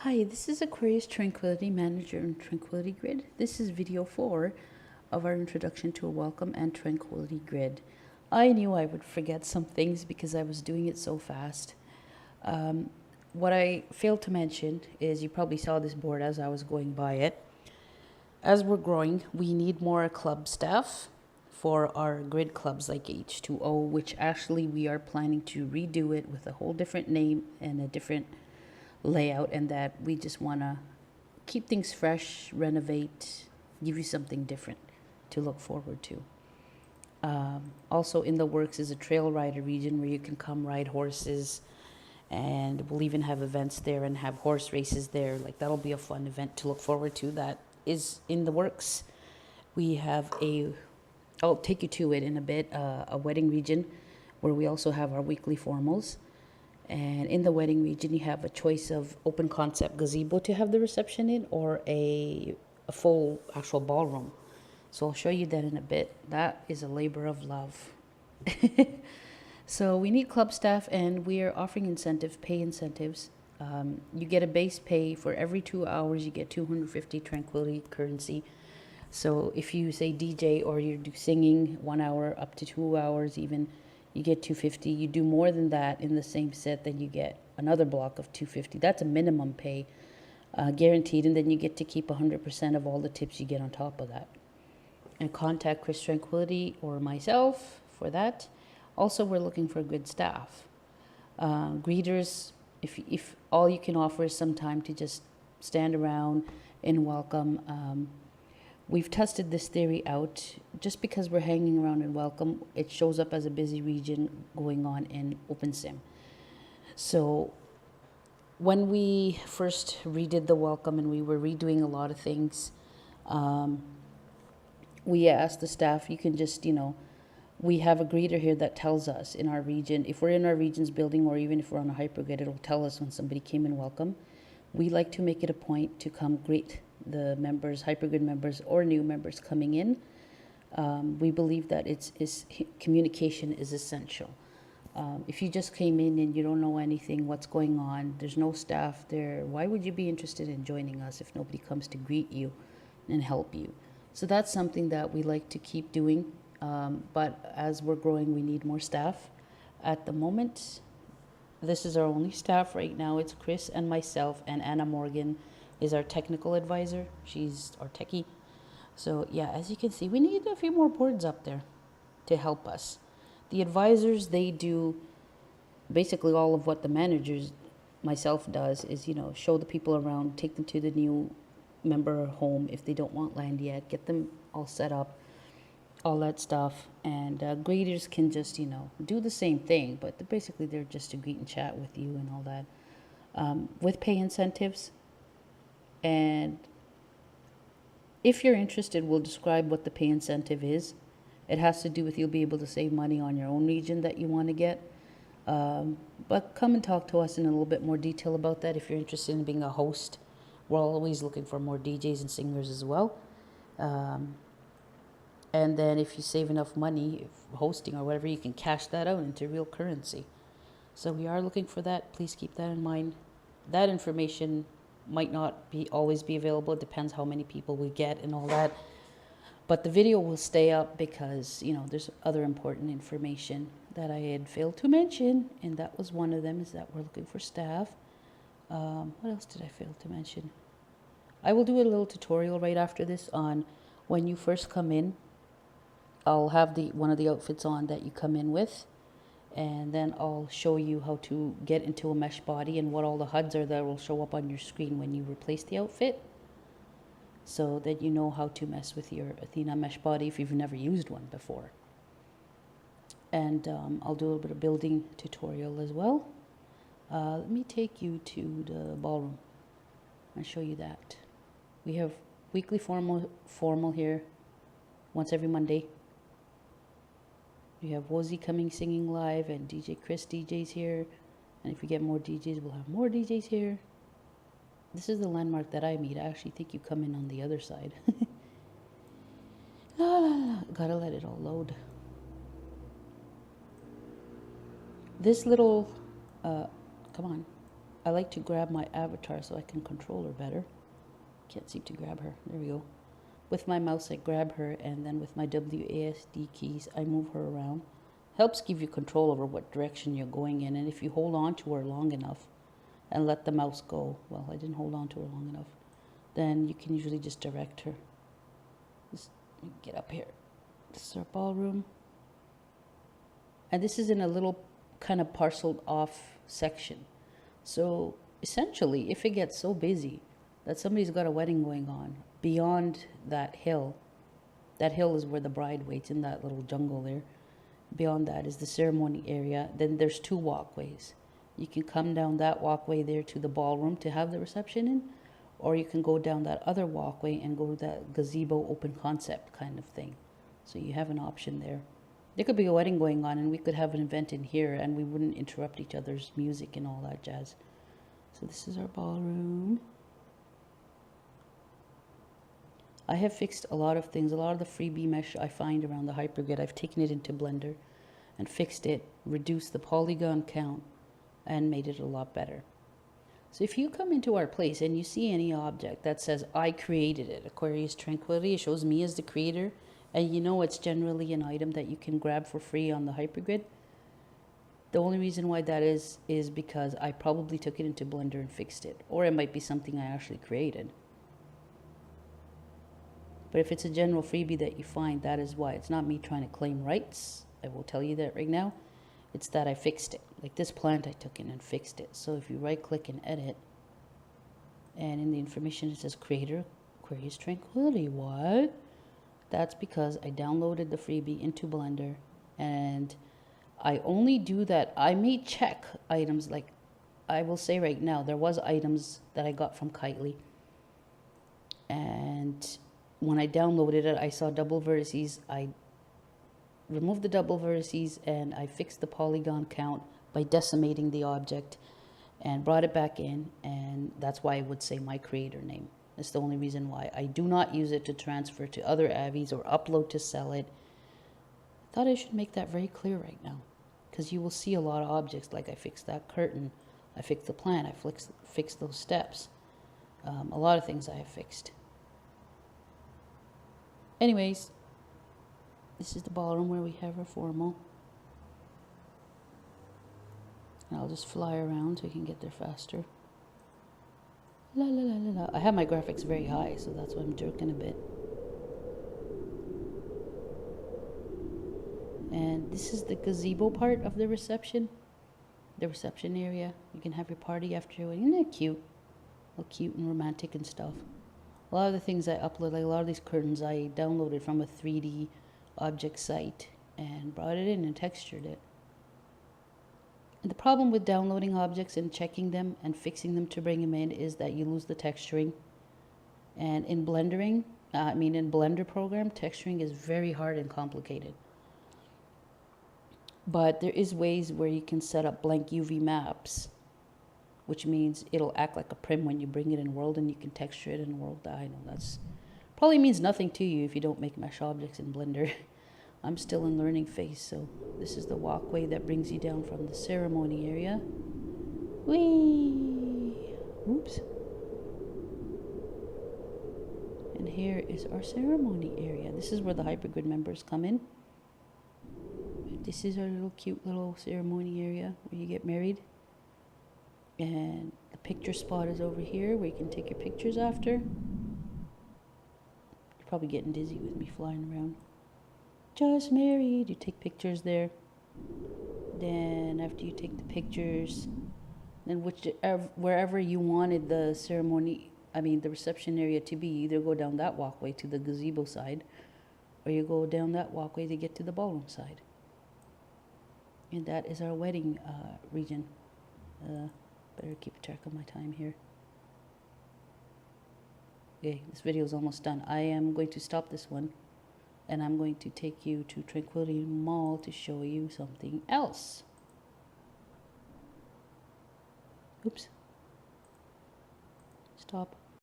Hi, this is Aquarius Tranquility Manager in Tranquility Grid. This is video 4 of our introduction to a welcome and Tranquility Grid. I knew I would forget some things because I was doing it so fast. What I failed to mention is you probably saw this board as I was going by it. As we're growing, we need more club staff for our grid clubs like H2O, which actually we are planning to redo it with a whole different name and a different layout, and that we just want to keep things fresh, renovate, give you something different to look forward to. Also in the works is a trail rider region where you can come ride horses, and we'll even have events there and have horse races there. Like, that'll be a fun event to look forward to. That is in the works. We have I'll take you to it in a bit, a wedding region where we also have our weekly formals. And in the wedding region, you have a choice of open concept gazebo to have the reception in, or a full actual ballroom. So I'll show you that in a bit. That is a labor of love. So we need club staff, and we are offering pay incentives. You get a base pay for every 2 hours. You get 250 Tranquility currency. So if you say DJ or you do singing 1 hour up to 2 hours even, you get 250. You do more than that in the same set, then you get another block of 250. That's a minimum pay, guaranteed, and then you get to keep 100% of all the tips you get on top of that. And contact Chris Tranquility or myself for that. Also, we're looking for good staff. Greeters, if all you can offer is some time to just stand around and welcome. We've tested this theory out. Just because we're hanging around in welcome, it shows up as a busy region going on in OpenSim. So when we first redid the welcome and we were redoing a lot of things, we asked the staff, you can just, we have a greeter here that tells us in our region, if we're in our region's building or even if we're on a hypergrid, it'll tell us when somebody came in welcome. We like to make it a point to come greet the members, hypergrid members or new members coming in. We believe that communication is essential. If you just came in and you don't know anything, what's going on, there's no staff there, why would you be interested in joining us if nobody comes to greet you and help you? So that's something that we like to keep doing. But as we're growing, we need more staff. At the moment, this is our only staff right now. It's Chris and myself, and Anna Morgan is our technical advisor. She's our techie. So yeah, as you can see, we need a few more boards up there to help us. The advisors, they do basically all of what the managers, myself, does is, show the people around, take them to the new member home if they don't want land yet, get them all set up, all that stuff. And greeters can just, do the same thing, but they're just to greet and chat with you and all that. With pay incentives, and if you're interested, we'll describe what the pay incentive is. It has to do with you'll be able to save money on your own region that you want to get. But come and talk to us in a little bit more detail about that if you're interested in being a host. We're always looking for more DJs and singers as well. And then if you save enough money hosting or whatever, you can cash that out into real currency. So we are looking for that. Please keep that in mind. That information might not always be available. It depends how many people we get and all that. But the video will stay up because, there's other important information that I had failed to mention. And that was one of them, is that we're looking for staff. What else did I fail to mention? I will do a little tutorial right after this on when you first come in. I'll have one of the outfits on that you come in with. And then I'll show you how to get into a mesh body and what all the HUDs are that will show up on your screen when you replace the outfit, so that you know how to mess with your Athena mesh body if you've never used one before. And I'll do a little bit of building tutorial as well. Let me take you to the ballroom and show you that. We have weekly formal here once every Monday. We have Wozy coming singing live, and DJ Chris DJs here. And if we get more DJs, we'll have more DJs here. This is the landmark that I meet. I actually think you come in on the other side. La, la, la. Gotta let it all load. This little, come on. I like to grab my avatar so I can control her better. Can't seem to grab her. There we go. With my mouse, I grab her, and then with my WASD keys, I move her around. Helps give you control over what direction you're going in, and if you hold on to her long enough and let the mouse go, well, I didn't hold on to her long enough, then you can usually just direct her. Just get up here. This is our ballroom. And this is in a little kind of parceled off section. So essentially, if it gets so busy that somebody's got a wedding going on, beyond that hill is where the bride waits, in that little jungle there. Beyond that is the ceremony area. Then there's 2 walkways. You can come down that walkway there to the ballroom to have the reception in, or you can go down that other walkway and go to that gazebo open concept kind of thing. So you have an option there. There could be a wedding going on and we could have an event in here and we wouldn't interrupt each other's music and all that jazz. So this is our ballroom. I have fixed a lot of things. A lot of the freebie mesh I find around the hypergrid, I've taken it into Blender and fixed it, reduced the polygon count, and made it a lot better. So if you come into our place and you see any object that says, I created it, Aquarius Tranquility, it shows me as the creator, and you know it's generally an item that you can grab for free on the hypergrid. The only reason why that is because I probably took it into Blender and fixed it. Or it might be something I actually created. But if it's a general freebie that you find, that is why. It's not me trying to claim rights. I will tell you that right now. It's that I fixed it. Like this plant I took in and fixed it. So if you right click and edit, and in the information it says creator, Aquarius Tranquility. What? That's because I downloaded the freebie into Blender, and I only do that. I may check items, like I will say right now, there was items that I got from Kitely, and when I downloaded it, I saw double vertices. I removed the double vertices and I fixed the polygon count by decimating the object and brought it back in, and that's why I would say my creator name. That's the only reason why. I do not use it to transfer to other avies or upload to sell it. I thought I should make that very clear right now, because you will see a lot of objects, like I fixed that curtain, I fixed the plant, I fixed those steps. A lot of things I have fixed. Anyways, this is the ballroom where we have our formal. And I'll just fly around so I can get there faster. La la la la la. I have my graphics very high, so that's why I'm jerking a bit. And this is the gazebo part of the reception area. You can have your party after your wedding. Isn't that cute? All cute and romantic and stuff. A lot of the things I upload, like a lot of these curtains, I downloaded from a 3D object site and brought it in and textured it. And the problem with downloading objects and checking them and fixing them to bring them in is that you lose the texturing. And in Blender program, texturing is very hard and complicated. But there is ways where you can set up blank UV maps, which means it'll act like a prim when you bring it in world, and you can texture it in world. I know that's probably means nothing to you if you don't make mesh objects in Blender. I'm still in learning phase, so this is the walkway that brings you down from the ceremony area. Whee! Oops. And here is our ceremony area. This is where the hypergrid members come in. This is our little cute little ceremony area where you get married. And the picture spot is over here where you can take your pictures after. You're probably getting dizzy with me flying around. Just married. You take pictures there. Then after you take the pictures, then wherever you wanted the the reception area to be, either go down that walkway to the gazebo side, or you go down that walkway to get to the ballroom side. And that is our wedding region. Better keep track of my time here. Okay, this video is almost done. I am going to stop this one, and I'm going to take you to Tranquility Mall to show you something else. Oops. Stop.